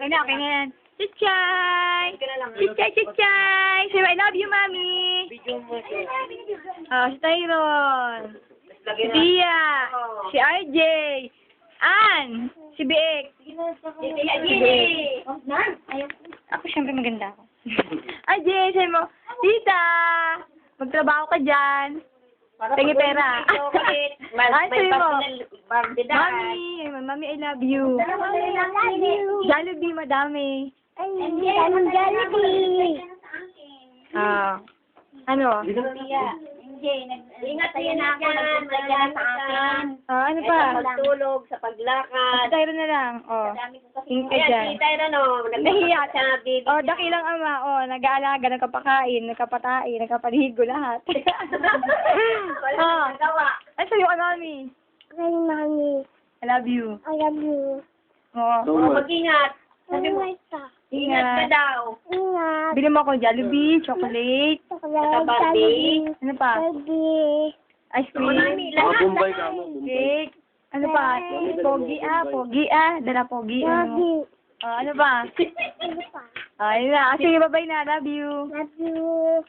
Okay na yan. Chichay! Chichay, chichay! Say, I love you, Mami! Oh, si Tyron. Si Tia. Si RJ. Ann. Si Biek. Ako syempre maganda ako. RJ, say mo, Tita! Magtrabaho ka dyan. Tingi pera. Ay, sabi mo. Mami, I love you. Jollibee, madami. Jollibee. Ano? Ingat tayo na ako. Nagpapagyan sa akin. Ano pa? Sa pagtulog, sa paglakad. Tyron na lang. Tingin ka dyan. Ayan, si Tyra no. Nahihiya siya na baby. Dakilang ama. Nag-aalaga, nagkapakain, nagkapatain, nagkapaligo lahat. Ay, sa'yo ka, Mami. Ay, Mami. I love you. I love you. Mag-ingat. Sabi mo, ingat ka daw. Ingat. Bili mo ako Jollibee, chocolate. Chocolate. Ano pa? Ice cream. Bombay ka mo. Cake. Ano pa? Pogi Dala pogi. Ano ba? Ayun na. Sige, bye-bye na. Love you. Love you.